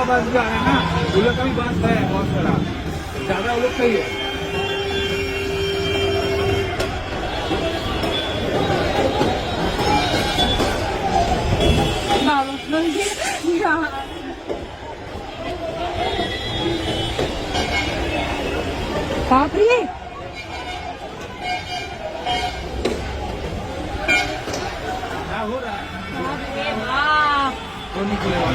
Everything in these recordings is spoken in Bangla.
का बस भी आ रहा है ना, वो लोग का भी बस है बहुत सारा, ज्यादा वो लोग का ही है। बाप रे, हाँ हो रहा है, बाप रे बाप। तो निकलेगा।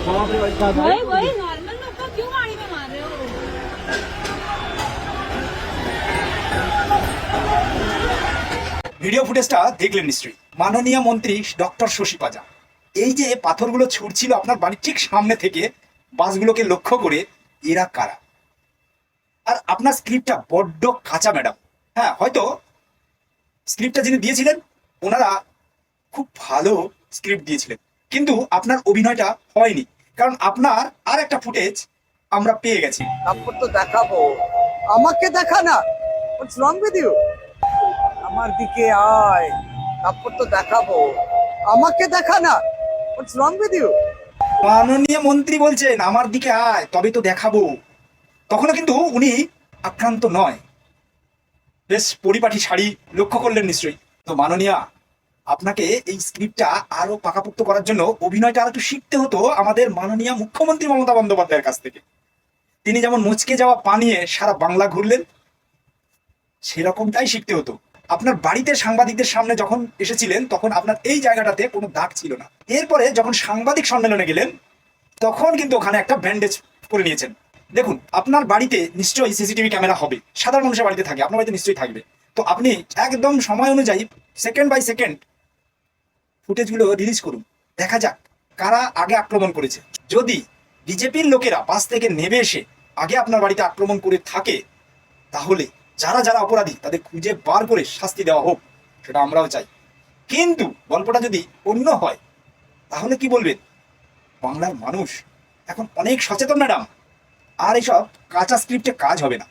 बाप रे भाई साहब, वही वही नॉर्मल लोग को क्यों गाड़ी में मार रहे हो? ভিডিও ফুটেজটা দেখলেন নিশ্চয়ই। মাননীয় মন্ত্রী ডক্টর শশী পাজা এই যে পাথরগুলো ছুটছিল আপনার বাড়ির ঠিক সামনে থেকে বাসগুলোকে লক্ষ্য করে, এরা কারা? আর আপনার স্ক্রিপ্টটা বড্ড কাঁচা ম্যাডাম। হ্যাঁ, হয়তো স্ক্রিপ্টটা যিনি দিয়েছিলেন ওনারা খুব ভালো স্ক্রিপ্ট দিয়েছিলেন, কিন্তু আপনার অভিনয়টা হয়নি। কারণ আপনার আর একটা ফুটেজ আমরা পেয়ে গেছি। থাপ্পড় তো দেখাবো, আমাকে দেখা না। হোয়াটস রং উইথ ইউ? আমার দিকে আয়, থাপ্পড় তো দেখাবো, আমাকে দেখা না। হোয়াটস রং উইথ ইউ? মাননীয় মন্ত্রী বলছেন আমার দিকে আয় তবে তো দেখাবো, তখনও কিন্তু উনি আক্রান্ত নয়। বেশ পরিপাটি শাড়ি লক্ষ্য করলেন নিশ্চয়ই। তো মাননীয়া, আপনাকে এই স্ক্রিপ্টটা আরো পাকাপোক্ত করার জন্য অভিনয়টা আরো একটু শিখতে হতো আমাদের মাননীয় মুখ্যমন্ত্রী মমতা বন্দ্যোপাধ্যায়ের কাছ থেকে। তিনি যেমন মুচকে যাওয়া পা নিয়ে সারা বাংলা ঘুরলেন, সেরকমটাই শিখতে হতো। আপনার বাড়িতে সাংবাদিকদের সামনে যখন এসেছিলেন তখন আপনার এই জায়গাটাতে কোনো দাগ ছিল না। এরপরে যখন সাংবাদিক সম্মেলনে গেলেন তখন কিন্তু ওখানে একটা ব্যান্ডেজ করে নিয়েছেন। দেখুন, আপনার বাড়িতে নিশ্চয়ই সিসিটিভি ক্যামেরা হবে, সাধারণ মানুষের বাড়িতে থাকে, আপনার বাড়িতে নিশ্চয়ই থাকবে। তো আপনি একদম সময় অনুযায়ী সেকেন্ড বাই সেকেন্ড ফুটেজগুলো রিলিজ করুন, দেখা যাক কারা আগে আক্রমণ করেছে। যদি বিজেপির লোকেরা বাস থেকে নেমে এসে আগে আপনার বাড়িতে আক্রমণ করে থাকে, তাহলে যারা যারা অপরাধী তাদের খুঁজে বার করে শাস্তি দেওয়া হোক, সেটা আমরাও চাই। কিন্তু গল্পটা যদি অন্য হয় তাহলে কি বলবেন? বাংলার মানুষ এখন অনেক সচেতন ম্যাডাম, আর এইসব কাঁচা স্ক্রিপ্টে কাজ হবে না।